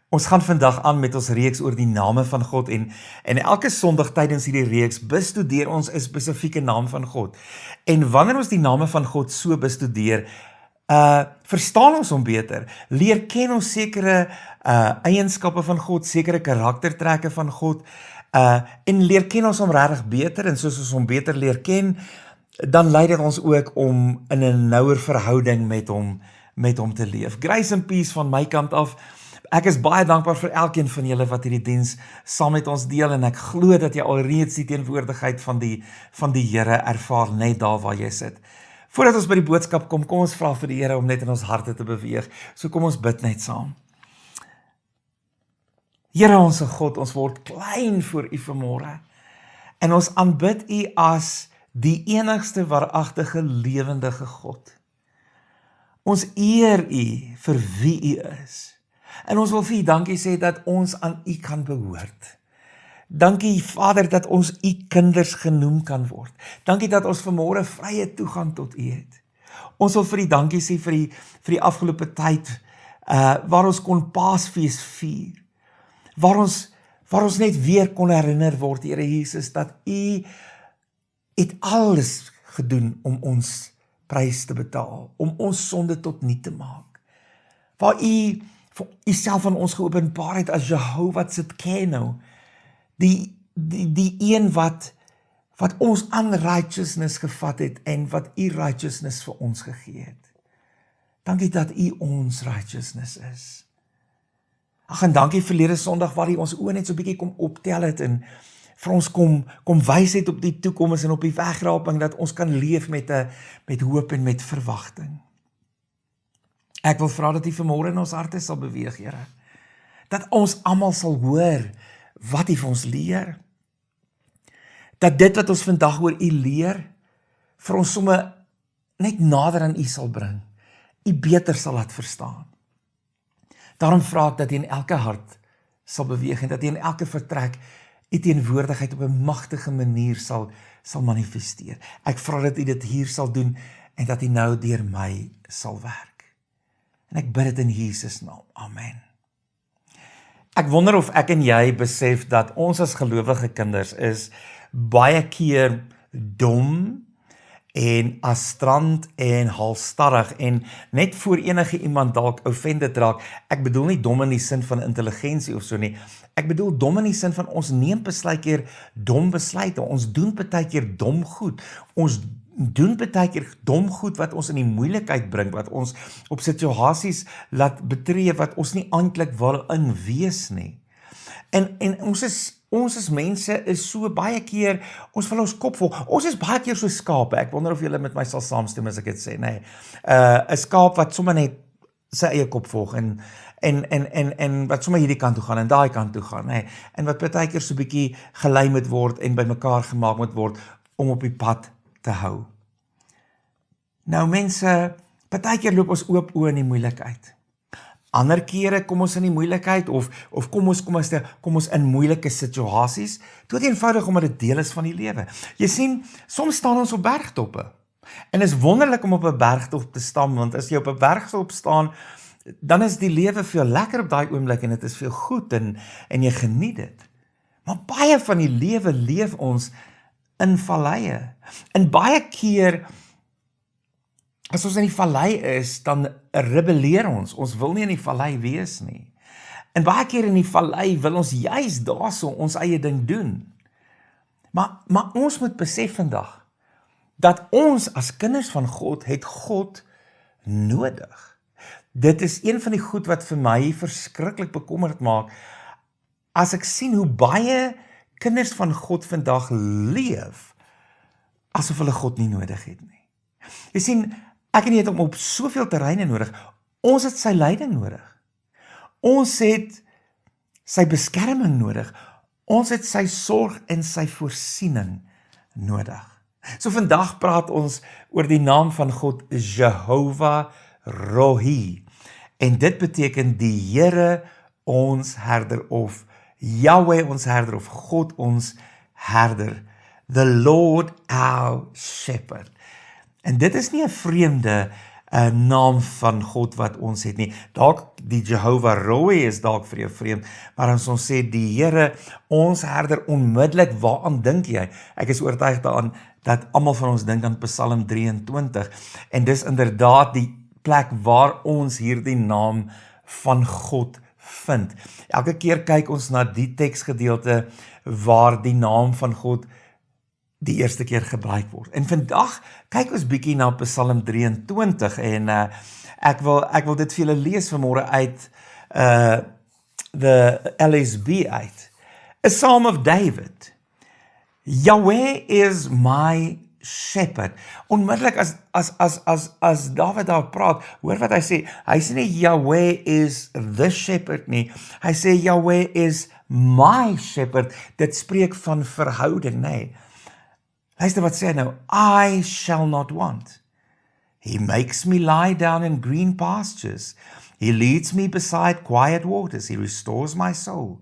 Ons gaan vandag aan met ons reeks oor die name van God en elke Sondag tydens hierdie reeks bestudeer ons 'n spesifieke naam van God. En wanneer ons die name van God so bestudeer, verstaan ons hom beter, leer ken ons sekere eienskappe van God, sekere karaktertrekke van God, en leer ken ons hom regtig beter, en soos ons hom beter leer ken, dan lei dit ons ook om in 'n nouer verhouding met hom te leef. Grace and peace van my kant af. Ek is baie dankbaar vir elkeen van julle wat hierdie diens saam met ons deel, en ek glo dat jy alreeds die teenwoordigheid van die Here ervaar net daar waar jy sit. Voordat ons by die boodskap kom ons vra vir die Here om net in ons harte te beweeg. So kom ons bid net saam. Here onse God, ons word klein voor U vanmôre, en ons aanbid U as die enigste waaragtige lewendige God. Ons eer U vir wie U is. En ons wil vir U dankie sê dat ons aan U kan behoort. Dankie Vader dat ons U kinders genoem kan word. Dankie dat ons vanmôre vrye toegang tot U het. Ons wil vir U dankie sê vir die afgelope tyd waar ons kon Paasfees vier. Waar ons net weer kon herinner word, Here Jesus, dat U het alles gedoen om ons prys te betaal, om ons sonde tot niet te maak. Waar U self aan ons geopenbaar het as Jehovah Tsidkenu, die een wat ons unrighteousness gevat het en wat U righteousness vir ons gegee het. Dankie dat U ons righteousness is. Ag, en dankie verlede Sondag waar U ons oë net so 'n bietjie kom optel het en vir ons kom wys het op die toekoms en op die wegraping, dat ons kan leef met hoop en met verwagting. Ek wil vra dat U vanmôre in ons harte sal beweeg, Here. Dat ons almal sal hoor wat U vir ons leer. Dat dit wat ons vandag oor U leer, vir ons somme net nader aan U sal bring. U beter sal laat verstaan. Daarom vra ek dat U in elke hart sal beweeg en dat U in elke vertrek U teenwoordigheid op 'n magtige manier sal manifesteer. Ek vra dat U dit hier sal doen en dat U nou deur my sal werk. En ek bid dit in Jesus naam. Amen. Ek wonder of ek en jy besef dat ons as gelowige kinders is baie keer dom en astrant en halstarrig en net voor enige iemand dalk offended raak. Ek bedoel nie dom in die sin van intelligensie of so nie. Ek bedoel dom in die sin van ons neem partykeer dom besluite. Ons doen partykeer dom goed. Ons doen partykeer dom goed wat ons in die moeilikheid bring, wat ons op situasies laat betree wat ons nie eintlik wil in wees nie. En ons as mense is so baie keer, ons wil ons kop volg. Ons is baie keer so skape. Ek wonder of julle met my sal saamstem as ek dit sê, nee. 'n skaap wat sommer net sy eie kop volg en wat sommer hierdie kant toe gaan en daai kant toe gaan, nee. En wat partykeer so 'n bietjie gelei moet word en bymekaar gemaak moet word om op die pad te hou. Nou mense, partykeer loop ons oop oë in die moeilikheid. Ander kere kom ons in die moeilikheid of kom ons in moeilike situasies, dood eenvoudig omdat dit deel is van die lewe. Jy sien, soms staan ons op bergtoppe. En is wonderlik om op 'n bergtop te staan, want as jy op 'n bergtop staan, dan is die lewe veel lekker op daai oomblik en dit is veel goed en jy geniet dit. Maar baie van die lewe leef ons in valleie. En baie keer as ons in die vallei is, dan rebelleer ons. Ons wil nie in die vallei wees nie. En baie keer in die vallei wil ons juis daarso ons eie ding doen. Maar ons moet besef vandag, dat ons as kinders van God, het God nodig. Dit is een van die goed wat vir my verskriklik bekommerd maak, as ek sien hoe baie kinders van God vandag leef, asof hulle God nie nodig het nie. Jy sien, ek en jy het hom op soveel terreine nodig. Ons het sy leiding nodig. Ons het sy beskerming nodig. Ons het sy sorg en sy voorsiening nodig. So vandag praat ons oor die naam van God, Jehovah Rohi. En dit beteken die Here ons herder, of Yahweh ons herder, of God ons herder. The Lord our shepherd. En dit is nie 'n vreemde naam van God wat ons het nie. Dalk die Jehovah Rohi is dalk vir jou vreemd, maar as ons sê die Here, ons herder, onmiddellik, waaraan dink jy? Ek is oortuig daaraan dat almal van ons dink aan Psalm 23 en dis inderdaad die plek waar ons hierdie naam van God vind. Elke keer kyk ons na die teksgedeelte waar die naam van God die eerste keer gebruik word. En vandag kyk ons bietjie na Psalm 23 en ek wil dit vir julle lees vanmôre uit the LSB uit. A Psalm of David. Yahweh is my shepherd. Onmiddellik as David daar praat, hoor wat hy sê. Hy sê nie Yahweh is the shepherd nie. Hy sê Yahweh is my shepherd. Dit spreek van verhouding, nee. Luister wat sê hy nou, I shall not want. He makes me lie down in green pastures. He leads me beside quiet waters. He restores my soul.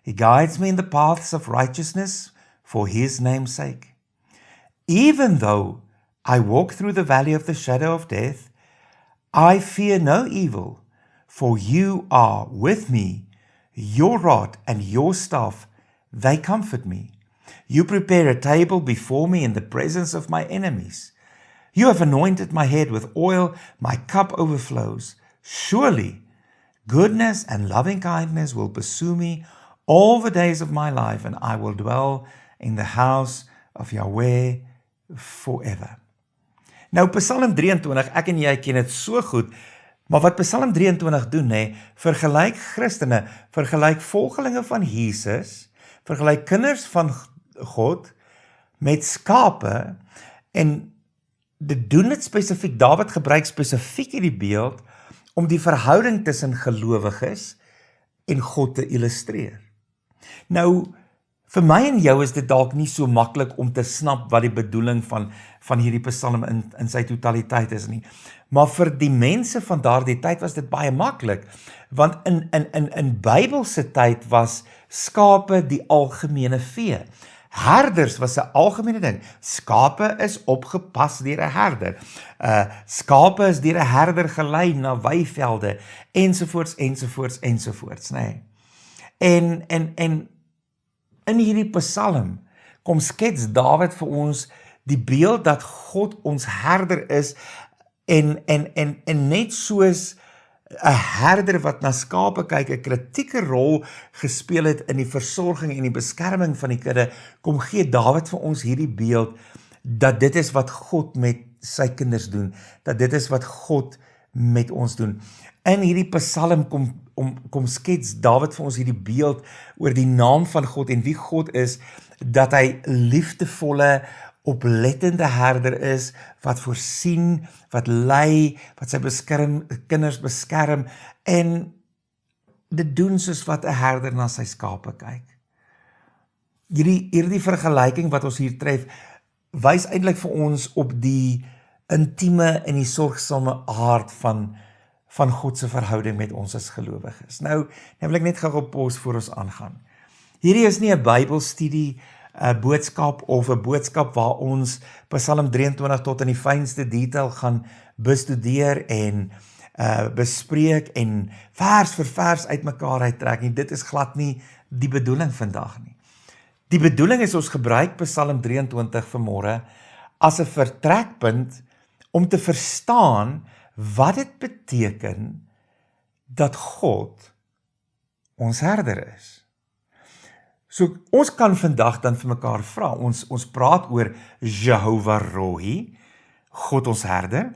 He guides me in the paths of righteousness for his name's sake. Even though I walk through the valley of the shadow of death, I fear no evil, for you are with me. Your rod and your staff, they comfort me. You prepare a table before me in the presence of my enemies. You have anointed my head with oil, my cup overflows. Surely, goodness and loving kindness will pursue me all the days of my life, and I will dwell in the house of Yahweh forever. Nou Psalm 23, ek en jy ken dit so goed, maar wat Psalm 23 doen, vergelyk Christene, vergelyk volgelinge van Jesus, vergelyk kinders van God met skape, en dit doen dit spesifiek, Dawid gebruik spesifiek hierdie beeld, om die verhouding tussen gelowiges en God te illustreer. Nou, vir my en jou is dit dalk nie so maklik om te snap wat die bedoeling van hierdie Psalm in sy totaliteit is nie. Maar vir die mense van daardie tyd was dit baie maklik, want in Bybelse tyd was skape die algemene vee. Herders was 'n algemene ding. Skape is opgepas deur 'n herder. Skape is deur 'n herder gelei na weivelde, ensovoorts, nee. En in hierdie Psalm kom skets Dawid vir ons die beeld dat God ons herder is en net soos 'n herder wat na skape kyk, 'n kritieke rol gespeel het in die versorging en die beskerming van die kudde, kom gee Dawid vir ons hierdie beeld dat dit is wat God met sy kinders doen, dat dit is wat God met ons doen. In hierdie Psalm kom skets Dawid vir ons hierdie beeld oor die naam van God en wie God is, dat hy liefdevolle, oplettende herder is, wat voorsien, wat lei, wat sy kinders beskerm, en dit doen soos wat 'n herder na sy skape kyk. Hierdie vergelyking wat ons hier tref, wys eintlik vir ons op die intieme en die sorgsame aard van God se verhouding met ons as gelowiges. Nou wil ek net gou op pos voor ons aangaan. Hierdie is nie 'n Bybelstudie, 'n boodskap of 'n boodskap waar ons Psalm 23 tot in die fynste detail gaan bestudeer en bespreek en vers vir vers uitmekaar uittrek nie. Dit is glad nie die bedoeling vandag nie. Die bedoeling is ons gebruik Psalm 23 vanmôre as 'n vertrekpunt om te verstaan wat dit beteken dat God ons herder is. So ons kan vandag dan vir mekaar vra, ons praat oor Jehovah Rohi, God ons herder.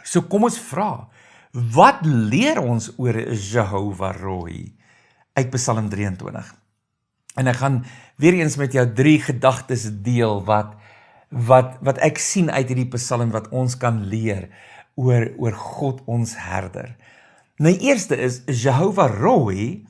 So kom ons vra, wat leer ons oor Jehovah Rohi uit Psalm 23? En ek gaan weer eens met jou 3 gedagtes deel wat ek sien uit hierdie Psalm wat ons kan leer oor God ons herder. Nou eerste is Jehovah Rohi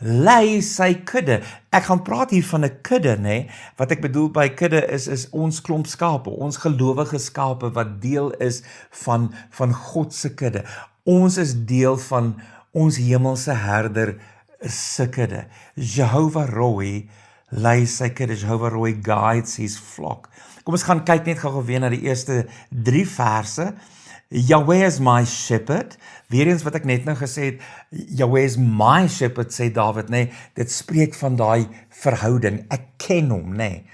lei sy kudde. Ek gaan praat hier van 'n kudde, Wat ek bedoel by kudde is ons klomp skape, ons gelowige skape wat deel is van God se kudde. Ons is deel van ons hemelse herder se kudde. Jehovah Rohi lei sy kudde. Jehovah Rohi guides his flock. Kom ons gaan kyk net gou weer na die eerste 3 verse Yahweh is my shepherd, weer eens wat ek net nou gesê het, Yahweh is my shepherd, sê Dawid, nee, dit spreek van daai verhouding, ek ken hom, nee.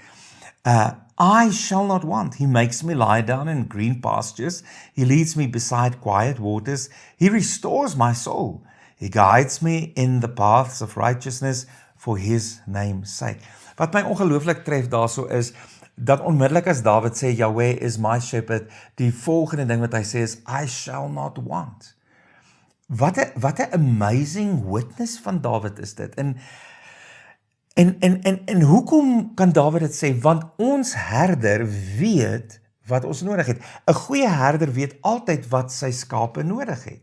I shall not want, he makes me lie down in green pastures, he leads me beside quiet waters, he restores my soul, he guides me in the paths of righteousness for his name's sake. Wat my ongelooflik tref daarso is, dat onmiddellik as Dawid sê, Yahweh is my shepherd, die volgende ding wat hy sê is, I shall not want. Wat 'n amazing witness van Dawid is dit. En hoekom kan Dawid dit sê? Want ons herder weet wat ons nodig het. 'n Goeie herder weet altyd wat sy skape nodig het.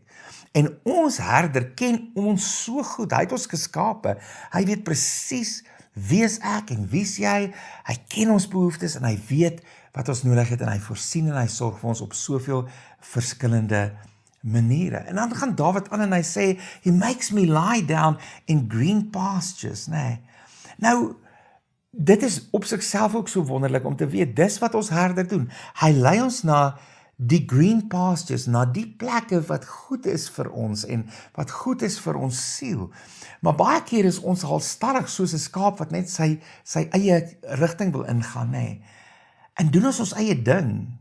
En ons herder ken ons so goed, hy het ons geskape, hy weet presies wie is ek en wie is jy, hy ken ons behoeftes en hy weet wat ons nodig het en hy voorsien en hy sorg vir ons op soveel verskillende maniere. En dan gaan Dawid aan en hy sê, he makes me lie down in green pastures, nee. Nou, dit is op sigself ook so wonderlik om te weet, dis wat ons herder doen. Hy lei ons na die green pastures, na die plekke wat goed is vir ons en wat goed is vir ons siel. Maar baie keer is ons halstarrig soos 'n skaap wat net sy eie rigting wil ingaan, nê. En doen ons eie ding.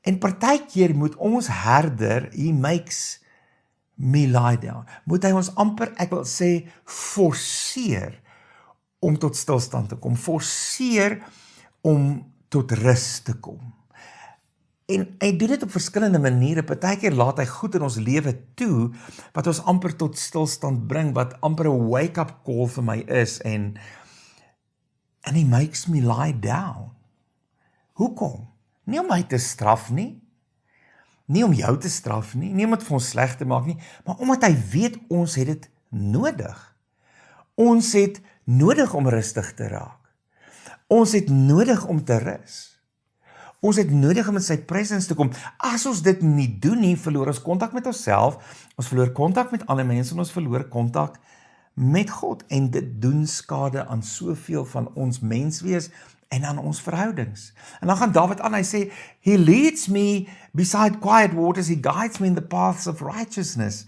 En partykeer moet ons herder, he makes me lie down. Moet hy ons amper, ek wil sê, forceer om tot stilstand te kom, forceer om tot rus te kom. En hy doen dit op verskillende maniere, partykeer laat hy goed in ons lewe toe, wat ons amper tot stilstand bring, wat amper 'n wake-up call vir my is, en he makes me lie down. Hoekom? Nie om my te straf nie, nie om jou te straf nie, nie om dit vir ons sleg te maak nie, maar omdat hy weet ons het dit nodig. Ons het nodig om rustig te raak. Ons het nodig om te rus. Ons het nodig om in sy presence te kom. As ons dit nie doen nie, verloor ons kontak met onsself, ons verloor kontak met ander mense en ons verloor kontak met God. En dit doen skade aan soveel van ons menswees en aan ons verhoudings. En dan gaan Dawid aan, hy sê, he leads me beside quiet waters, he guides me in the paths of righteousness.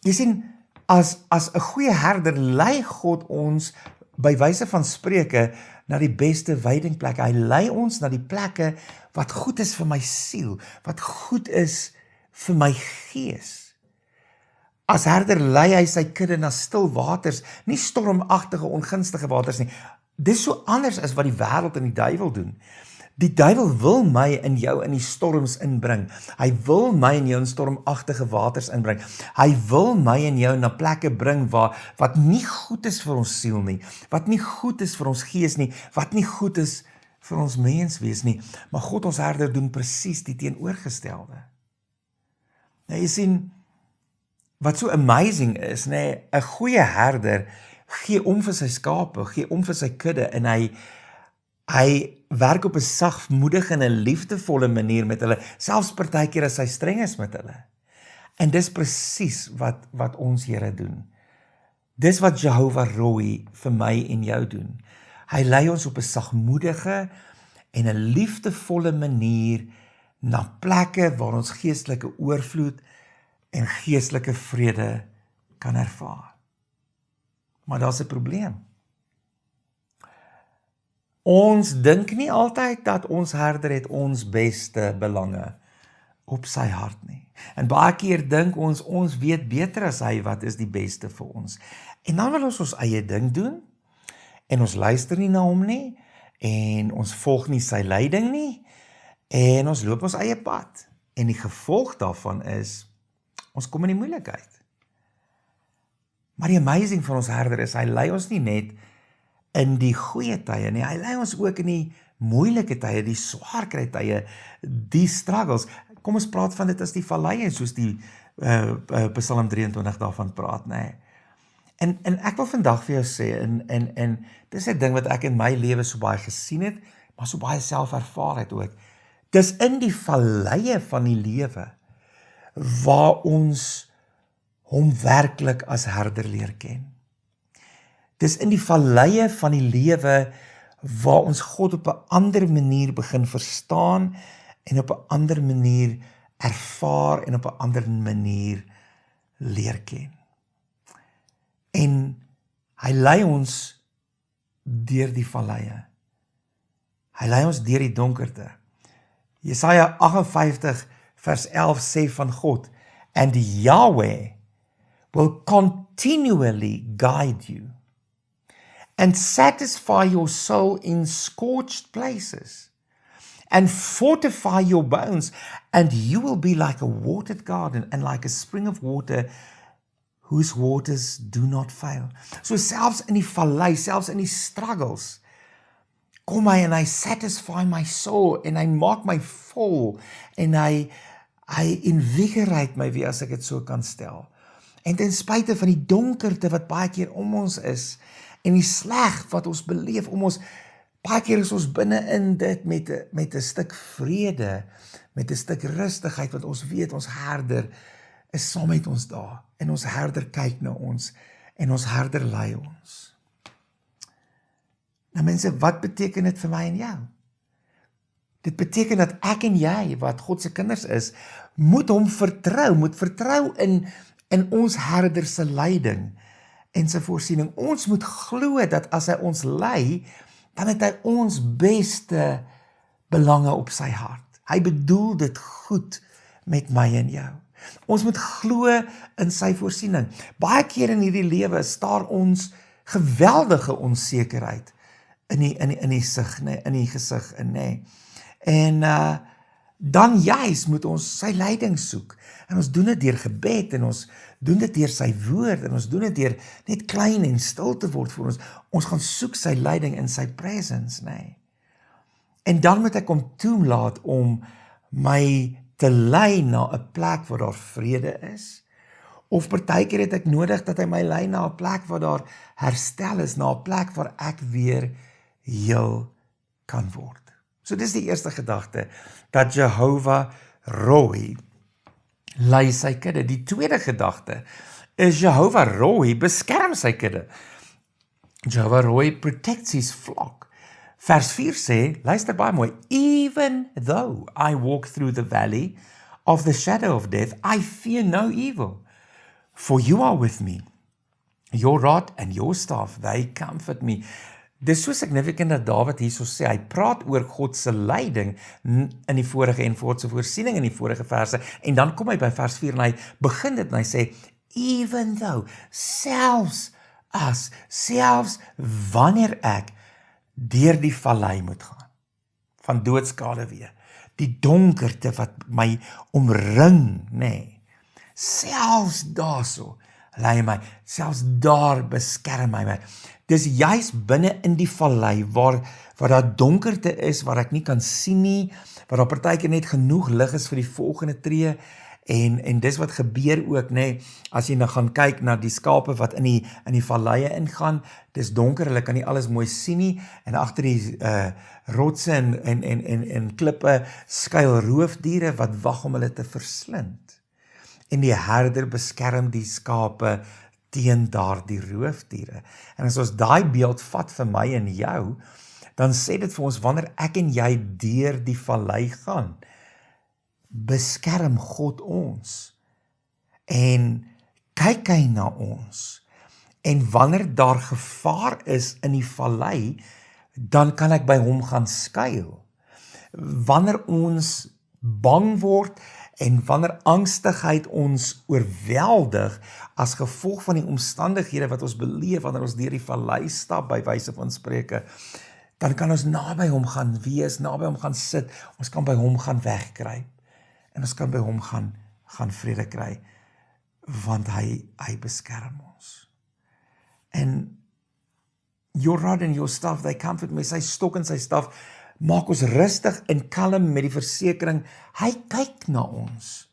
Jy sien, as 'n goeie herder lei God ons by wyse van Spreuke na die beste weidingplekke. Hy lei ons na die plekke wat goed is vir my siel, wat goed is vir my gees. As herder lei hy sy kudde na stil waters, nie stormagtige, ongunstige waters nie. Dis so anders as wat die wêreld en die duiwel doen. Die duiwel wil my en jou in die storms inbring. Hy wil my en jou in stormagtige waters inbring. Hy wil my en jou na plekke bring wat nie goed is vir ons siel nie, wat nie goed is vir ons gees nie, wat nie goed is vir ons menswees nie. Maar God ons herder doen presies die teenoorgestelde. Nou jy sien, wat so amazing is, nee, 'n goeie herder gee om vir sy skape, gee om vir sy kudde en hy werk op 'n sagmoedige en 'n liefdevolle manier met hulle, selfs partykeer as hy streng is met hulle. En dis presies wat ons Here doen. Dis wat Jehovah Roi vir my en jou doen. Hy lei ons op 'n sagmoedige en 'n liefdevolle manier na plekke waar ons geestelike oorvloed en geestelike vrede kan ervaar. Maar daar's 'n probleem. Ons dink nie altyd dat ons herder het ons beste belange op sy hart nie. En baie keer dink ons weet beter as hy wat is die beste vir ons. En dan wil ons eie ding doen, en ons luister nie na hom nie, en ons volg nie sy leiding nie, en ons loop ons eie pad. En die gevolg daarvan is, ons kom in die moeilikheid. Maar die amazing van ons herder is, hy lei ons nie net in die goeie tye nie, hy lei ons ook in die moeilike tye, die swaarkry tye, die struggles. Kom ons praat van dit as die valleie, soos die Psalm 23 daarvan praat, nee. En ek wil vandag vir jou sê, en dis 'n ding wat ek in my lewe so baie gesien het, maar so baie self ervaar het ook. Dis in die valleie van die lewe, waar ons hom werklik as herder leer ken. Dis in die valleie van die lewe waar ons God op 'n ander manier begin verstaan en op 'n ander manier ervaar en op 'n ander manier leer ken. En hy lei ons deur die valleie. Hy lei ons deur die donkerte. Jesaja 58 vers 11 sê van God, and Yahweh will continually guide you and satisfy your soul in scorched places and fortify your bones, and you will be like a watered garden and like a spring of water whose waters do not fail. So selfs in die vallei, selfs in die struggles, kom hy en hy satisfy my soul en hy maak my vol en hy invigorate my weer, as ek dit so kan stel. En ten spyte van die donkerte wat baie keer om ons is en die sleg wat ons beleef om ons, baie keer is ons binne in dit met 'n stuk vrede, met 'n stuk rustigheid, want ons weet ons herder is saam met ons daar en ons herder kyk na ons en ons herder lei ons. Nou mense, wat beteken dit vir my en jou? Dit beteken dat ek en jy, wat God se kinders is, moet hom vertrou, moet vertrou in ons herder se leiding en sy voorsiening. Ons moet glo dat as hy ons lei, dan het hy ons beste belange op sy hart. Hy bedoel dit goed met my en jou. Ons moet glo in sy voorsiening. Baie keer in hierdie lewe staar ons geweldige onsekerheid in die gesig in, nê. En dan juis moet ons sy leiding soek. En ons doen dit deur gebed en ons doen dit deur sy woord en ons doen dit deur net klein en stil te word vir ons. Ons gaan soek sy leiding in sy presence, nê. En dan moet ek hom toelaat om my te lei na 'n plek waar daar vrede is. Of partykeer het ek nodig dat hy my lei na 'n plek waar daar herstel is, na 'n plek waar ek weer heel kan word. So dis die eerste gedagte, dat Jehovah Roi lei sy kudde. Die tweede gedagte is Jehovah Roi beskerm sy kudde. Jehovah Roi protects his flock. Vers 4 sê, luister baie mooi, even though I walk through the valley of the shadow of death, I fear no evil, for you are with me. Your rod and your staff, they comfort me. Dis so significant dat Dawid hierso sê, hy praat oor God se leiding in die vorige en God se voorsiening in die vorige verse, en dan kom hy by vers 4 en hy begin dit en hy sê, even though, selfs wanneer ek deur die vallei moet gaan, van doodskade weer, die donkerte wat my omring, nê, selfs daarso, lei my, selfs daar beskerm hy my. Dis juis binne in die vallei, waar daar donkerte is, waar ek nie kan sien nie, waar daar partykeer net genoeg lig is vir die volgende tree, en dis wat gebeur ook, nê, as jy nou gaan kyk na die skape wat in die valleie ingaan, dis donker, hulle kan nie alles mooi sien nie, en agter die rotse en klippe skuil roofdiere wat wag om hulle te verslind. En die herder beskerm die skape teen daardie roofdiere. En as ons daai beeld vat vir my en jou, dan sê dit vir ons, wanneer ek en jy deur die vallei gaan, beskerm God ons, en kyk hy na ons, en wanneer daar gevaar is in die vallei, dan kan ek by hom gaan skuil. Wanneer ons bang word, en wanneer angstigheid ons oorweldig, as gevolg van die omstandighede wat ons beleef, wanneer ons deur die vallei stap, by wyse van spreuke, dan kan ons naby hom gaan wees, naby hom gaan sit, ons kan by hom gaan wegkruip, en ons kan by hom gaan vrede kry, want hy beskerm ons. En your rod and your staff, they comfort me, sy stok en sy staf, maak ons rustig en kalm met die versekering, hy kyk na ons,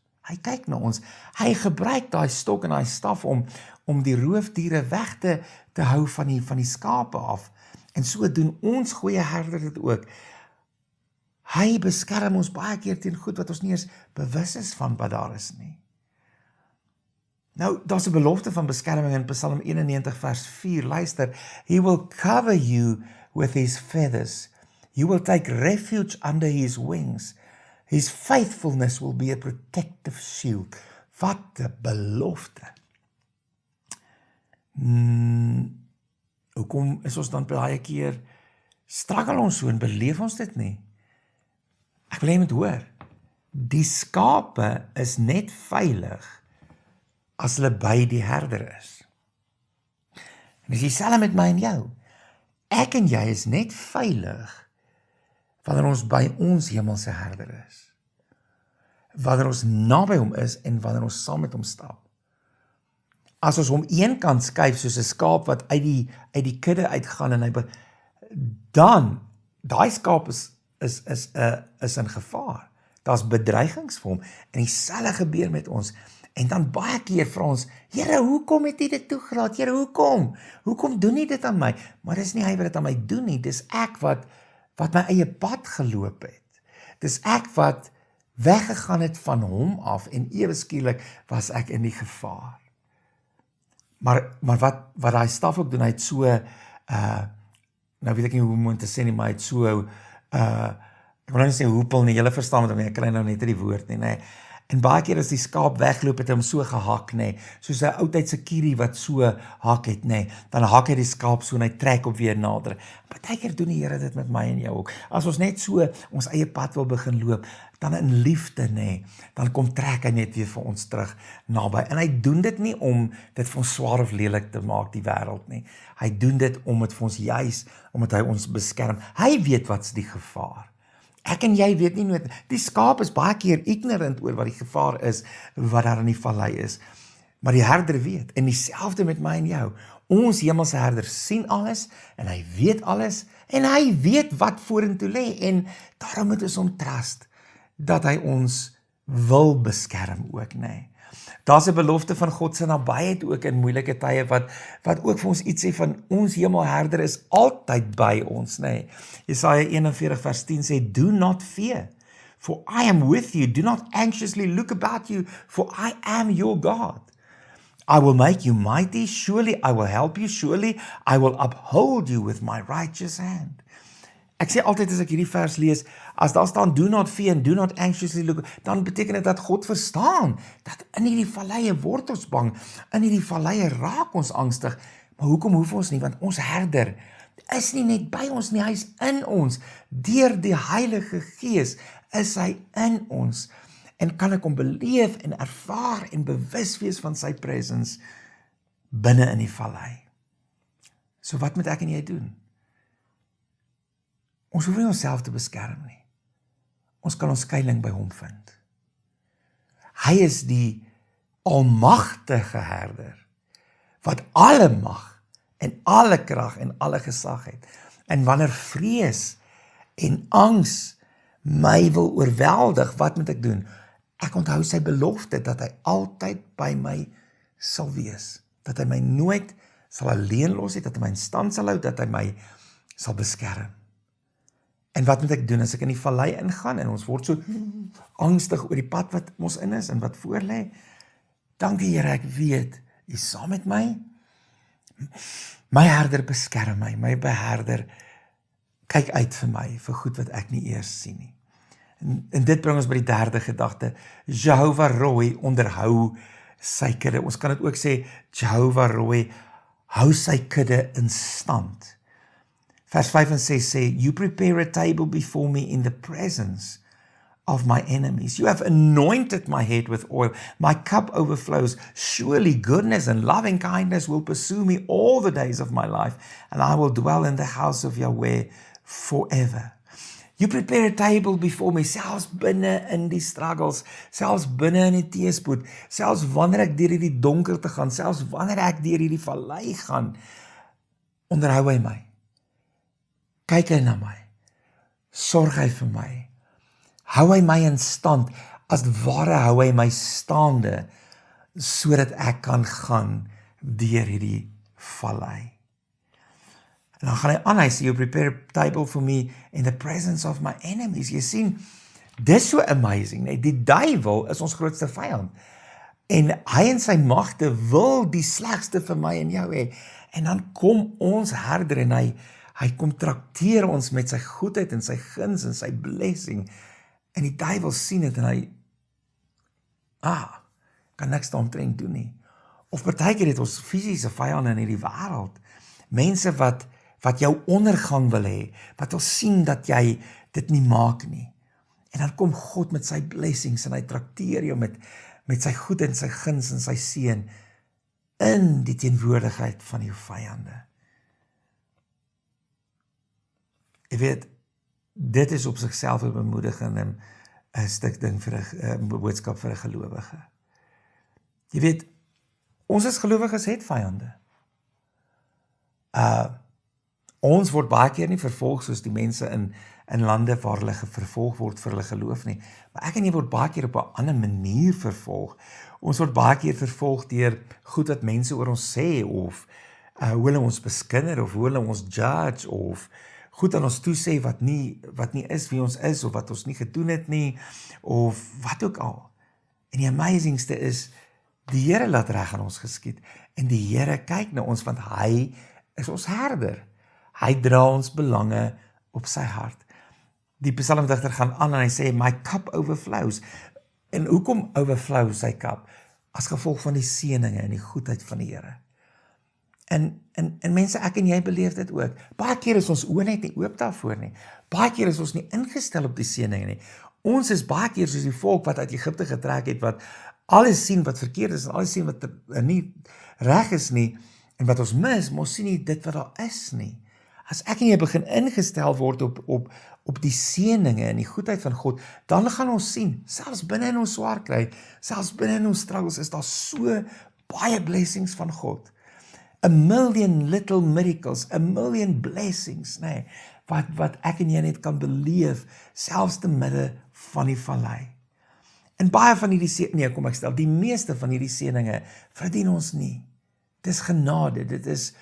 hy gebruik daai stok en daai staf om die roofdiere weg te hou van die skape af, en so doen ons goeie herder dit ook. Hy beskerm ons baie keer teen goed wat ons nie eens bewus is van wat daar is nie. Nou, daar's 'n belofte van beskerming in Psalm 91 vers 4, luister, he will cover you with his feathers, you will take refuge under his wings, His faithfulness will be a protective shield. Wat 'n belofte. Hoekom is ons dan baie keer, struggle ons so en beleef ons dit nie? Ek wil hê jy moet hoor, die skape is net veilig as hulle by die herder is. En dis dieselfde met my en jou. Ek en jy is net veilig wanneer ons by ons hemelse herder is. Wanneer ons naby hom is en wanneer ons saam met hom stap. As ons hom een kant skuif soos 'n skaap wat uit die kudde uitgaan en dan daai skaap is in gevaar. Daar's bedreigings vir hom en dieselfde gebeur met ons. En dan baie keer vra ons, Here, hoekom het U dit toegelaat? Here, hoekom? Hoekom doen U dit aan my? Maar dis nie hy wat dit aan my doen nie, dis ek wat my eie pad geloop het. Dis ek wat weggegaan het van hom af en ewe skielik was ek in die gevaar. Maar wat daai staf ook doen, hy het so, nou weet ek nie hoe om te sê nie, maar hy het so, ek wil nou nie sê hoepel nie, julle verstaan wat ek kry nou net die woord nie, nee. En baie keer as die skaap wegloop het hy hom so gehak, nee, soos 'n oudtydse kierie wat so hak het, nee, dan hak hy die skaap so en hy trek op weer nader. Baie keer doen die Here dit met my en jou ook. As ons net so ons eie pad wil begin loop, dan in liefde, nee, dan kom trek hy net weer vir ons terug naby. En hy doen dit nie om dit vir ons swaar of lelik te maak, die wêreld nie. Hy doen dit om dit vir ons juis, omdat hy ons beskerm. Hy weet wat's die gevaar. Ek en jy weet nie nooit, die skaap is baie keer ignorant oor wat die gevaar is, wat daar in die vallei is. Maar die herder weet, en dieselfde met my en jou. Ons hemelse herder sien alles, en hy weet alles, en hy weet wat vorentoe lê, en daarom moet ons hom trust, dat hy ons wil beskerm ook, nee. Daar's 'n belofte van God se nabyheid ook in moeilike tye wat ook vir ons iets sê van ons hemelherder is altyd by ons, nee. Jesaja 41 vers 10 sê, do not fear, for I am with you. Do not anxiously look about you, for I am your God. I will make you mighty. Surely I will help you. Surely I will uphold you with my righteous hand. Ek sê altyd as ek hierdie vers lees, as daar staan do not fear and do not anxiously look, dan beteken dit dat God verstaan, dat in hierdie valleie word ons bang, in hierdie valleie raak ons angstig, maar hoekom hoef ons nie, want ons herder is nie net by ons nie, hy is in ons, deur die Heilige Gees is hy in ons, en kan ek hom beleef en ervaar en bewus wees van sy presence binne in die vallei. So wat moet ek en jy doen? Ons hoef nie onsself te beskerm nie. Ons kan ons skuiling by hom vind. Hy is die almagtige herder, wat alle mag en alle krag en alle gesag het. En wanneer vrees en angs my wil oorweldig, wat moet ek doen? Ek onthou sy belofte, dat hy altyd by my sal wees. Dat hy my nooit sal alleen los het, dat hy my in stand sal hou, dat hy my sal beskerm. En wat moet ek doen as ek in die vallei ingaan en ons word so angstig oor die pad wat ons in is en wat voor lê? Dankie Here, ek weet, U is saam met my. My herder beskerm my, my beherder kyk uit vir my, vir goed wat ek nie eers sien nie. En dit bring ons by die derde gedagte, Jehovah Rohi onderhou sy kudde. Ons kan dit ook sê, Jehovah Rohi hou sy kudde in stand. Vers 5 en 6 sê, you prepare a table before me in the presence of my enemies. You have anointed my head with oil. My cup overflows. Surely goodness and loving kindness will pursue me all the days of my life, and I will dwell in the house of Yahweh forever. You prepare a table before me, selfs binne in die struggles, selfs binne in die teëspoed, selfs wanneer ek deur hierdie donkerte gaan, selfs wanneer ek deur hierdie vallei gaan, onderhou hy my. Kyk hy na my, sorg hy vir my, hou hy my in stand, as ware hou hy my staande, sodat ek kan gaan deur hierdie vallei. En dan gaan hy aan, hy sê, you prepare a table for me in the presence of my enemies. Jy sien, dis so amazing, nee? Die duiwel is ons grootste vyand, en hy en sy magte wil die slegste vir my en jou hê, en dan kom ons herder en hy kom trakteer ons met sy goedheid en sy guns en sy blessing, En die duiwel sien dit en hy, kan niks daaromtrent doen nie. Of partykeer het ons fisiese vyande in hierdie wêreld, mense wat jou ondergang wil hê, wat wil sien dat jy dit nie maak nie. En dan kom God met sy blessings en hy trakteer jou met sy goed en sy guns en sy seën in die teenwoordigheid van jou vyande. Jy weet, dit is op sigself 'n bemoediging en 'n stuk ding vir 'n boodskap vir 'n gelowige. Jy weet, ons as gelowiges het vyande. Ons word baie keer nie vervolg soos die mense in lande waar hulle vervolg word vir hulle geloof nie. Maar ek en jy word baie keer op 'n ander manier vervolg. Ons word baie keer vervolg deur goed wat mense oor ons sê, of hoe hulle ons beskinder, of hoe hulle ons judge, of goed aan ons toesê wat nie is wie ons is, of wat ons nie gedoen het nie, of wat ook al. En die amazingste is, die Here laat reg aan ons geskied, en die Here kyk na ons, want hy is ons herder. Hy dra ons belange op sy hart. Die psalmdigter gaan aan en hy sê, my cup overflows. En hoekom overflow sy cup? As gevolg van die seëninge en die goedheid van die Here. En mense, ek en jy beleef dit ook. Baie keer is ons oë net nie oop daarvoor nie. Baie keer is ons nie ingestel op die seëninge nie. Ons is baie keer soos die volk wat uit Egipte getrek het, wat alles sien wat verkeerd is, en alles sien wat nie reg is nie, en wat ons mis, maar ons sien nie dit wat daar is nie. As ek en jy begin ingestel word op die seëninge en die goedheid van God, dan gaan ons sien, selfs binne in ons swaar kry, selfs binne in ons struggles, is daar so baie blessings van God. A million little miracles, a million blessings, nee, wat ek en jy net kan beleef, selfs te midde van die vallei. En baie van hierdie die meeste van hierdie seëninge verdien ons nie. Dit is genade, dit is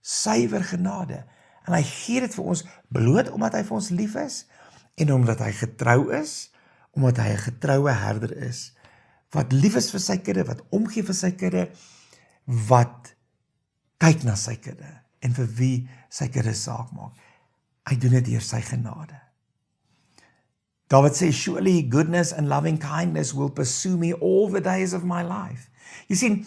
suiwer genade. En hy gee dit vir ons bloot omdat hy vir ons lief is, en omdat hy getrou is, omdat hy 'n getroue herder is, wat lief is vir sy kudde, wat omgee vir sy kudde, wat kyk na sy kudde, en vir wie sy kudde saak maak. Hy doen dit deur sy genade. David sê, surely goodness and loving kindness will pursue me all the days of my life. Jy sien,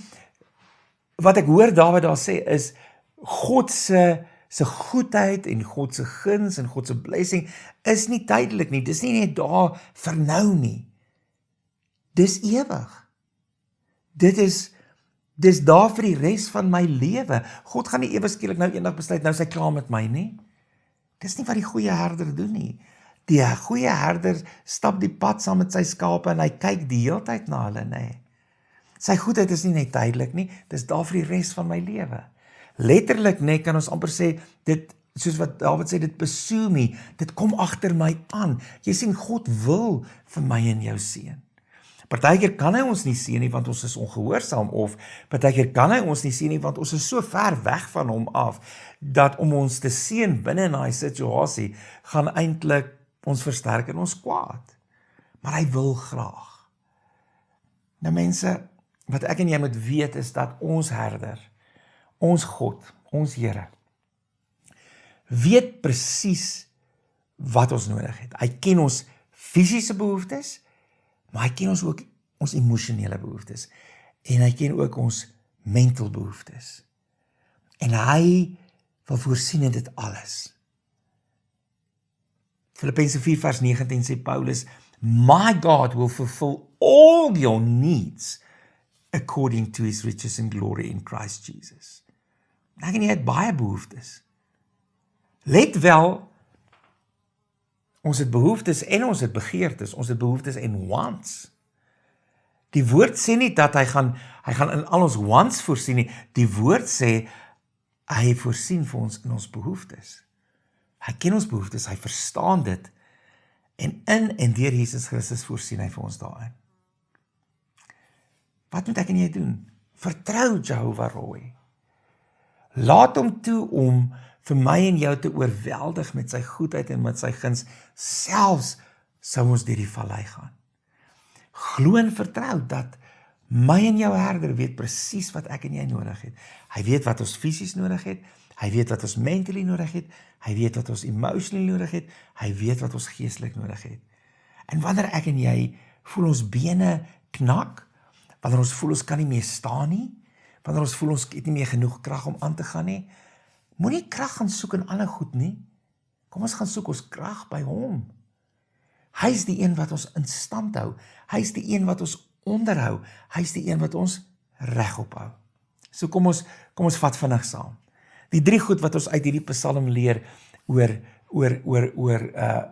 wat ek hoor David daar sê is, God se goedheid en God se guns en God se blessing is nie tydelik nie, dis nie net daar vir nou nie. Dis ewig. Dis daar vir die res van my lewe. God gaan nie ewe skielik nou eendag besluit, nou is hy klaar met my nie. Dis nie wat die goeie herder doen nie. Die goeie herder stap die pad saam met sy skape en hy kyk die hele tyd na hulle, nee. Sy goedheid is nie net tydelik nie, dis daar vir die res van my lewe. Letterlik net kan ons amper sê, dit, soos wat David sê, dit pursue me, dit kom agter my aan. Jy sien, God wil vir my en jou seën. Partykeer kan hy ons nie seën nie, want ons is ongehoorsaam, of partykeer kan hy ons nie seën nie, want ons is so ver weg van hom af, dat om ons te seën binne in daai situasie, gaan eintlik ons versterk in ons kwaad. Maar hy wil graag. Nou mense, wat ek en jy moet weet is dat ons herder, ons God, ons Here, weet presies wat ons nodig het. Hy ken ons fisiese behoeftes, maar hy ken ons ook ons emosionele behoeftes. En hy ken ook ons mental behoeftes. En hy wil voorsien in dit alles. Filippense 4 vers 19 sê Paulus, my God will fulfill all your needs according to his riches and glory in Christ Jesus. Ek en jy het baie behoeftes. Let wel, ons het behoeftes en ons het begeertes, ons het behoeftes en wants. Die woord sê nie dat hy gaan in al ons wants voorsien nie, die woord sê, hy voorsien vir ons in ons behoeftes. Hy ken ons behoeftes, hy verstaan dit, en in en deur Jesus Christus voorsien hy vir ons daarin. Wat moet ek en jy doen? Vertrou Jehovah Roy. Laat hom toe om vir my en jou te oorweldig met sy goedheid en met sy guns, selfs sou ons deur die vallei gaan. Glo en vertrou dat my en jou herder weet presies wat ek en jy nodig het. Hy weet wat ons fisies nodig het, hy weet wat ons mentally nodig het, hy weet wat ons emotionally nodig het, hy weet wat ons geestelik nodig het. En wanneer ek en jy voel ons bene knak, wanneer ons voel ons kan nie meer staan nie, wanneer ons voel ons het nie meer genoeg krag om aan te gaan nie, moenie krag gaan soek in ander goed nie. Kom ons gaan soek ons krag by hom. Hy is die een wat ons in stand hou. Hy is die een wat ons onderhou. Hy is die een wat ons regop hou. So kom ons vat vinnig saam. Die 3 goed wat ons uit hierdie Psalm leer oor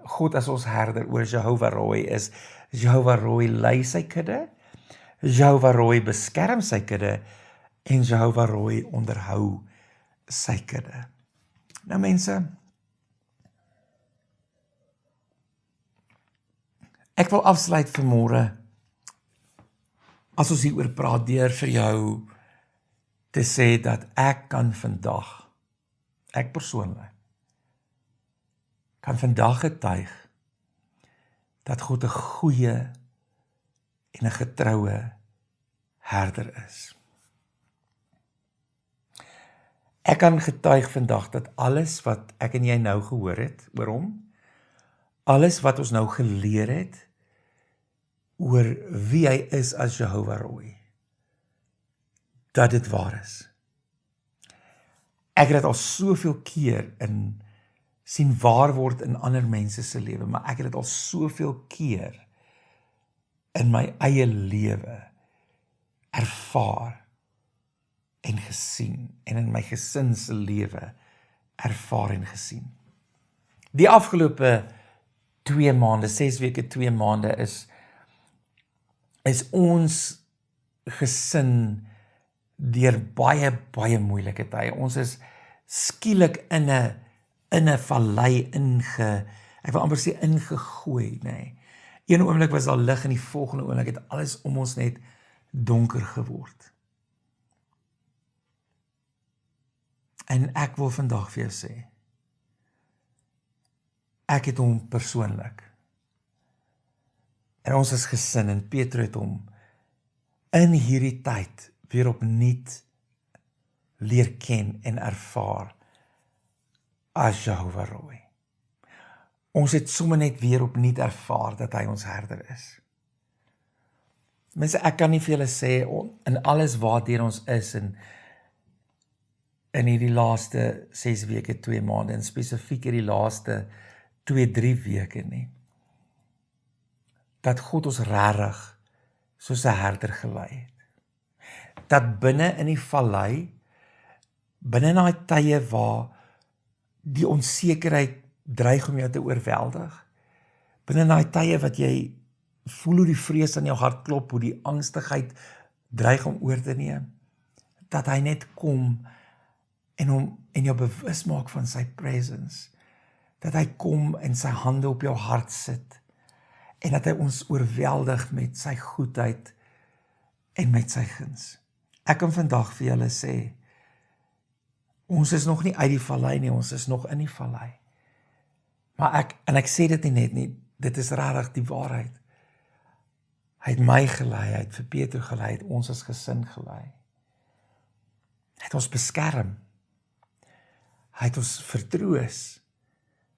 God as ons herder, oor Jehovah Rohi is, Jehovah Rohi lei sy kudde, Jehovah Rohi beskerm sy kudde, en Jehovah Rohi onderhou sy kudde. Nou mense, ek wil afsluit vanmôre, as ons hieroor praat, deur vir jou te sê dat ek kan vandag, ek persoonlik, kan vandag getuig dat God 'n goeie en 'n getroue herder is. Ek kan getuig vandag dat alles wat ek en jy nou gehoor het oor hom, alles wat ons nou geleer het oor wie hy is as Jehovah Rohi, dat dit waar is. Ek het dit al soveel keer sien waar word in ander mense se lewe, maar ek het dit al soveel keer in my eie lewe ervaar en gesien, en in my gesin se lewe ervaar en gesien. Die afgelope 2 maande, 6 weke, 2 maande is ons gesin deur baie moeilike tye. Ons is skielik in 'n vallei ek wil amper sê ingegooi, nê. Een oomblik was daar lig en die volgende oomblik het alles om ons net donker geword. En ek wil vandag vir jou sê, ek het hom persoonlik, en ons as gesin, en Petro het hom in hierdie tyd weer opnuut leer ken en ervaar as Jehovah Rohi. Ons het sommer net weer opnuut ervaar dat hy ons herder is. Mense, ek kan nie vir julle sê, in alles waardeur ons is, in hierdie laaste 6 weke, 2 maande, en spesifiek hierdie laaste 2-3 weke nie, dat God ons regtig soos 'n herder gelei het. Dat binne in die vallei, binne in daai tye waar die onsekerheid dreig om jou te oorweldig, binne in daai tye wat jy voel hoe die vrees in jou hart klop, hoe die angstigheid dreig om oor te neem, dat hy net kom en jou bewus maak van sy presence, dat hy kom en sy hande op jou hart sit, en dat hy ons oorweldig met sy goedheid en met sy guns. Ek kan vandag vir julle sê, ons is nog nie uit die vallei nie, ons is nog in die vallei. Maar ek sê dit nie net nie, dit is regtig die waarheid. Hy het my gelei, hy het vir Petro gelei, hy het ons as gesin gelei. Hy het ons beskerm. Hy het ons vertroos.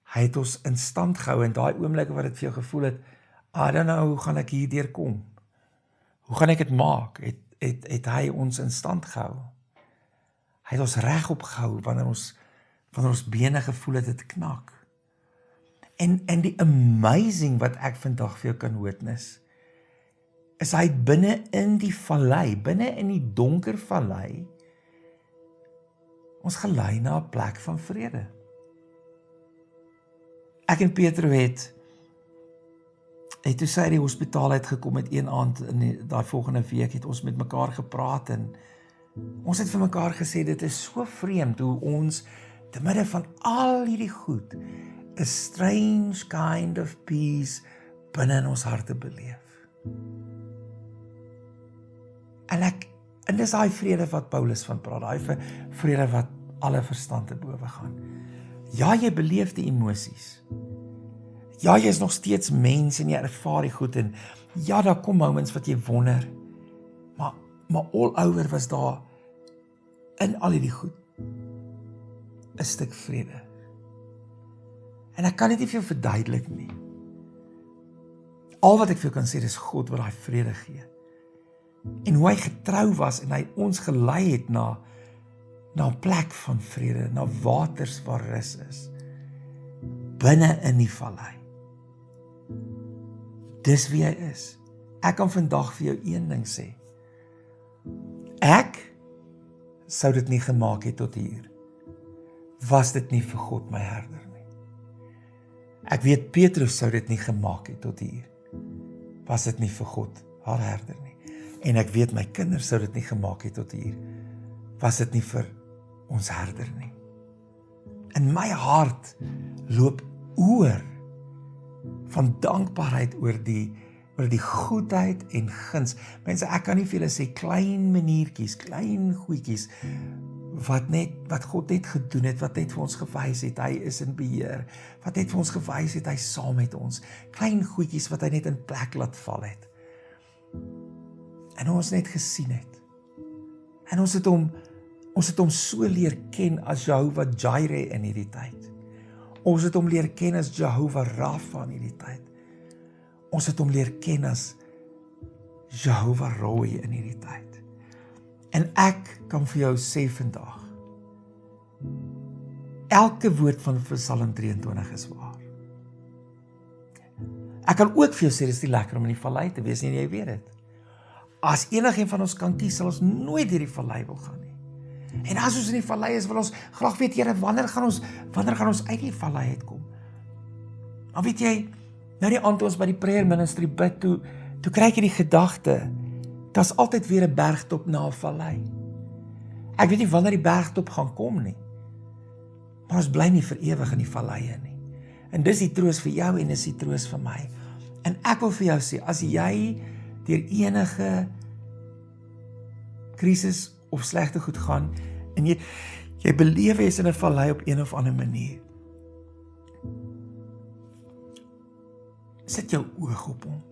Hy het ons in stand gehou, en daai oomblikke wat dit vir jou gevoel het, I don't know, hoe gaan ek hierdeur kom? Hoe gaan ek dit maak? Het hy ons in stand gehou? Hy het ons regop gehou wanneer ons bene gevoel het dit knak. En die amazing wat ek vandag vir jou kan witness, is hy binne in die vallei, binne in die donker vallei, ons gelei na 'n plek van vrede. Ek en Petro het toe sy uit die hospitaal uitgekom het een aand in daai volgende week, het ons met mekaar gepraat, en ons het vir mekaar gesê, dit is so vreemd hoe ons te midde van al hierdie goed 'n strange kind of peace binne in ons harte beleef. En dis daai vrede wat Paulus van praat, daai vrede wat alle verstand te bowe gaan. Ja, jy beleef die emosies. Ja, jy is nog steeds mens en jy ervaar die goed, en ja, daar kom moments wat jy wonder, maar all over was daar in al die goed 'n stuk vrede. En ek kan dit nie vir jou verduidelik nie. Al wat ek vir jou kan sê, dis God wat daai vrede gee. En hoe hy getrou was en hy ons gelei het na 'n plek van vrede, na waters waar rus is, binne in die vallei. Dis wie hy is. Ek kan vandag vir jou een ding sê. Ek sou dit nie gemaak het tot hier, was dit nie vir God my herder nie. Ek weet Petrus sou dit nie gemaak het tot hier, was dit nie vir God haar herder nie. En ek weet my kinders sou dit nie gemaak het tot hier, was dit nie vir ons herder nie. In my hart loop oor van dankbaarheid oor die goedheid en guns. Mense, ek kan nie vir julle sê klein maniertjies, klein goedjies wat God net gedoen het, wat net vir ons gewys het, hy is in beheer, wat net vir ons gewys het, hy is saam met ons, klein goedjies wat hy net in plek laat val het, en ons net gesien het, en ons het hom so leer ken as Jehovah Jireh in hierdie tyd, ons het hom leer ken as Jehovah Rapha in hierdie tyd, ons het hom leer ken as Jehovah Roy in hierdie tyd. En ek kan vir jou sê vandag, elke woord van Psalm 23 is waar. Ek kan ook vir jou sê, dit is nie lekker om in die vallei te wees nie, en jy weet het. As enigeen van ons kan kies, sal ons nooit deur die vallei wil gaan nie. En as ons in die vallei is, wil ons graag weet, Here, wanneer gaan ons uit die vallei uitkom? Maar weet jy, nou die aand toe ons by die prayer ministry bid, toe kry ek die gedagte, daar's altyd weer 'n bergtop na 'n vallei. Ek weet nie wanneer die bergtop gaan kom nie, maar ons bly nie vir ewig in die valleie nie. En dis die troos vir jou en dis die troos vir my. En ek wil vir jou sê, as jy deur enige krisis of slegte goed gaan, en jy beleef jy is in 'n vallei op een of ander manier, sit jou oog op hom.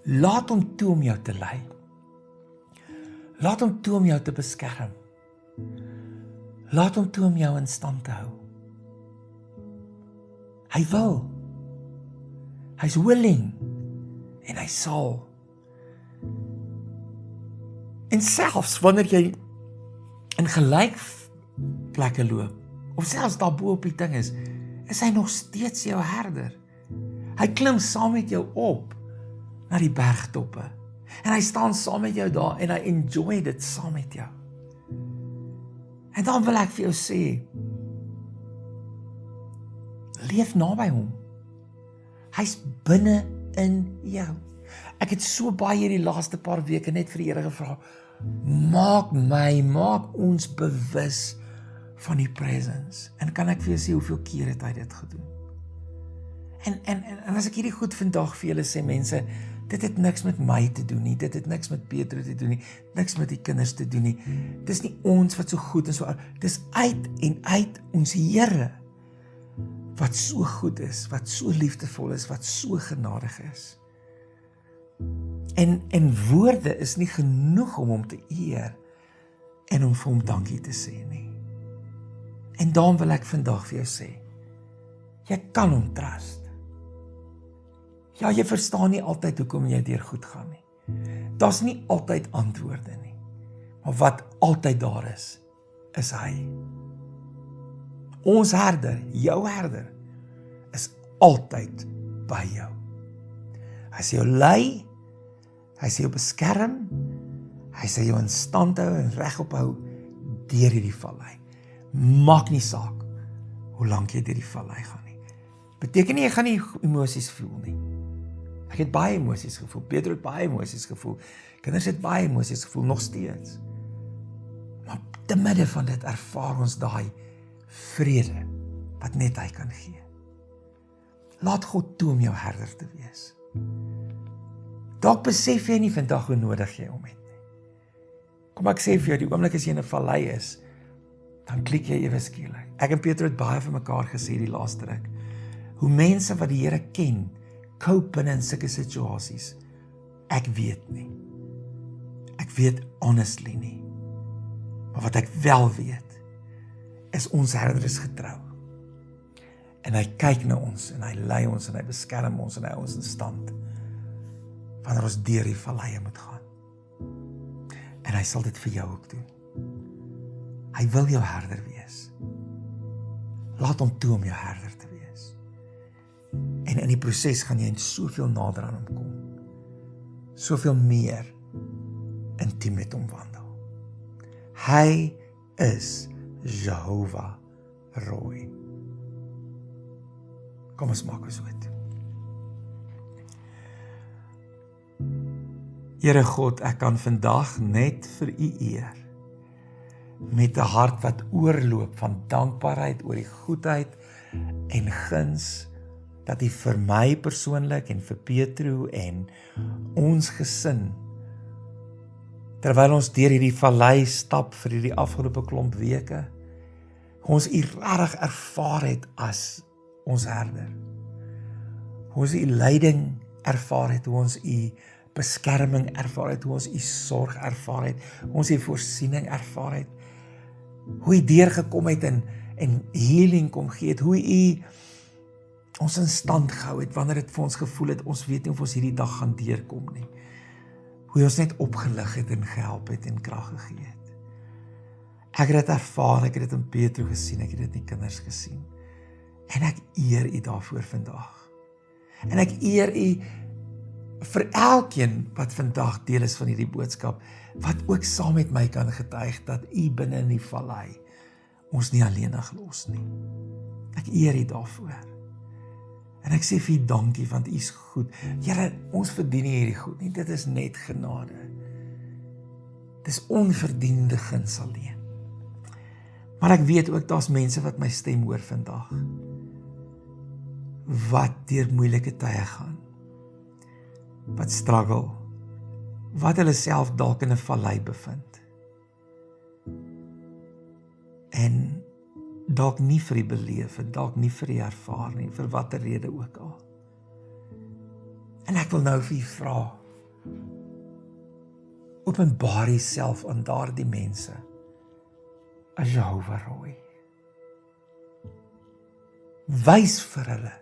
Laat hom toe om jou te lei. Laat hom toe om jou te beskerm. Laat hom toe om jou in stand te hou. Hy wil. Hy's willing. En hy sal. En selfs wanneer jy in gelyk plekke loop, of selfs daarbo op die ding is hy nog steeds jou herder. Hy klim saam met jou op na die bergtoppe. En hy staan saam met jou daar en hy enjoy dit saam met jou. En dan wil ek vir jou sê, leef naby hom. Hy's binne in jou. Ek het so baie hierdie laaste paar weke net vir die Here gevra, maak ons bewus van die presence. En kan ek vir jou sê hoeveel keer het hy dit gedoen? En as ek hierdie goed vandag vir julle sê, mense, dit het niks met my te doen nie, dit het niks met Petrus te doen nie, niks met die kinders te doen nie, dis nie ons wat so goed en so, dis uit en uit ons Here, wat so goed is, wat so liefdevol is, wat so genadig is. En woorde is nie genoeg om hom te eer, en om vir hom dankie te sê nie. En daarom wil ek vandag vir jou sê, jy kan hom trust. Ja, jy verstaan nie altyd hoekom jy deur goed gaan nie. Daar's nie altyd antwoorde nie. Maar wat altyd daar is hy. Ons herder, jou herder, is altyd by jou. Hy sal jou lei, hy sal jou beskerm, hy sal jou in stand hou en regop hou deur hierdie vallei. Maak nie saak hoe lank jy deur die vallei gaan nie. Beteken nie jy gaan nie emosies voel nie. Ek het baie emosies gevoel, Petrus het baie emosies gevoel, kinders het baie emosies gevoel, nog steeds. Maar te midde van dit ervaar ons daai vrede, wat net hy kan gee. Laat God toe om jou herder te wees. Dalk besef jy nie vandag hoe nodig jy hom het nie. Kom ek sê vir jou, die oomblik as jy in 'n vallei is, dan klik jy ewe skielik. Ek en Petrus het baie vir mekaar gesê die laaste ruk, hoe mense wat die Here ken, cope binne in sulke situasies, ek weet nie. Ek weet honestly nie. Maar wat ek wel weet, is ons herder is getrou. En hy kyk na ons, en hy lei ons, en hy beskerm ons, en hy hou ons in stand, wanneer ons deur die valleie moet gaan. En hy sal dit vir jou ook doen. Hy wil jou herder wees. Laat hom toe om jou herder te wees. En in die proses gaan jy soveel nader aan hom kom. Soveel meer intiem met hom wandel. Hy is Jehovah Rooi. Kom ons maak ons oop. Here God, ek kan vandag net vir U eer, met 'n hart wat oorloop van dankbaarheid oor die goedheid en guns, dat U vir my persoonlik en vir Petro en ons gesin, terwyl ons deur hierdie vallei stap vir hierdie afgelope klomp weke, ons U regtig ervaar het as ons herder. Hoe ons U leiding ervaar het, hoe ons U beskerming ervaar het, hoe ons U sorg ervaar het, hoe ons U voorsiening ervaar het, hoe U deurgekom het en healing kom gee het, hoe U ons in stand gehou het, wanneer dit vir ons gevoel het, ons weet nie of ons hierdie dag gaan deurkom nie, hoe U ons net opgelig het en gehelp het en krag gegee het. Ek het dit ervaar, ek het dit in Petro gesien, ek het dit in die kinders gesien, en ek eer U daarvoor vandag, en ek eer U vir elkeen wat vandag deel is van hierdie boodskap, wat ook saam met my kan getuig, dat U binne in die vallei ons nie alleenig los nie. Ek eer U daarvoor. En ek sê vir U dankie, want U is goed. Here, ons verdien nie hierdie goed nie, dit is net genade. Dit is onverdiende guns alleen. Maar ek weet ook, daar's mense wat my stem hoor vandag, wat deur moeilike tye gaan, wat struggle, wat hulle self dalk in 'n vallei bevind, en dalk nie vir U beleef en dalk nie vir U ervaar nie, vir watter rede ook al. En ek wil nou vir U vra, openbaar U self aan daardie mense as Jehovah Rooi. Wys vir hulle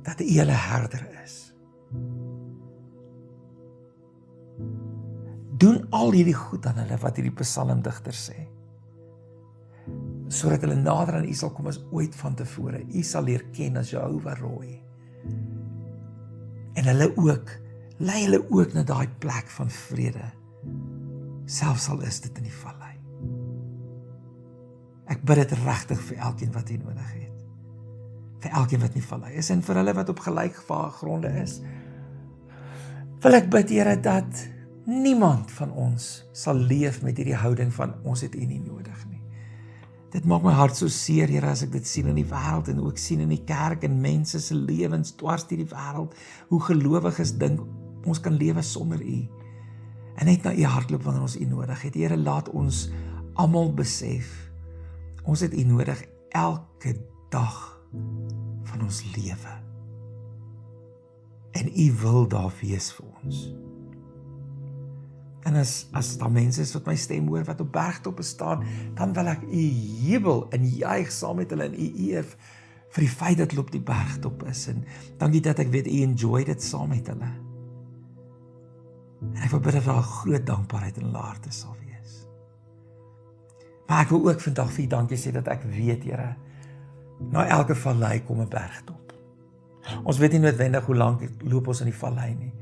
dat U hulle herder is. Doen al hierdie goed aan hulle wat hierdie psalmdigter sê, sodat hulle nader aan U sal kom as ooit van tevore. U sal leer ken as Jehovah Rooi. En hulle ook, lei hulle ook na daai plek van vrede, selfs al is dit in die vallei. Ek bid dit regtig vir elkeen wat U nodig het, vir elkeen wat in die vallei is, en vir hulle wat op gelykgronde is, wil ek bid, Here, dat niemand van ons sal leef met hierdie houding van ons het U nie nodig nie. Dit maak my hart so seer, Here, as ek dit sien in die wêreld en ook sien in die kerk en mense se lewens dwars deur die wêreld, hoe gelowiges dink ons kan lewe sonder U en net na U hardloop wanneer ons U nodig het. Here, laat ons almal besef, ons het U nodig elke dag van ons lewe. En U wil daar wees vir ons. En as daar mense is wat my stem hoor, wat op bergtoppe staan, dan wil ek U jubel en juig saam met hulle en U eer vir die feit dat hulle op die bergtop is. En dankie dat ek weet U enjoy dit saam met hulle. En ek wil bid dat daar groot dankbaarheid in hulle harte sal wees. Maar ek wil ook vandag vir U dankie sê dat ek weet, Here, na elke vallei kom 'n bergtop. Ons weet nie noodwendig hoe lank loop ons in die vallei nie,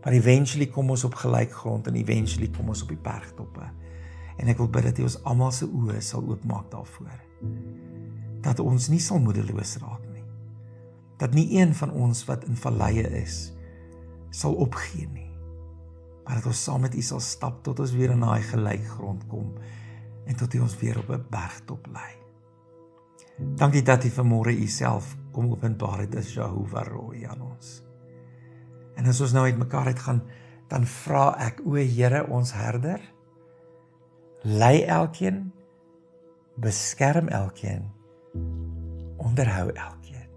maar eventually kom ons op gelyk grond en eventually kom ons op die bergtoppe. En ek wil bid dat U ons almal se oë sal oopmaak daarvoor. Dat ons nie sal moedeloos raak nie. Dat nie een van ons wat in valleie is, sal opgee nie. Maar dat ons saam met U sal stap tot ons weer in daai gelyk grond kom en tot U ons weer op 'n bergtop lei. Dankie dat U vanmôre U self kom openbaar het as Jehovah Rooi aan ons. En as ons nou uit mekaar uitgaan, dan vra ek, o Here, ons herder, lei elkeen, beskerm elkeen, onderhou elkeen.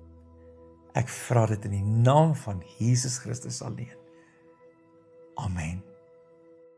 Ek vra dit in die naam van Jesus Christus alleen. Amen.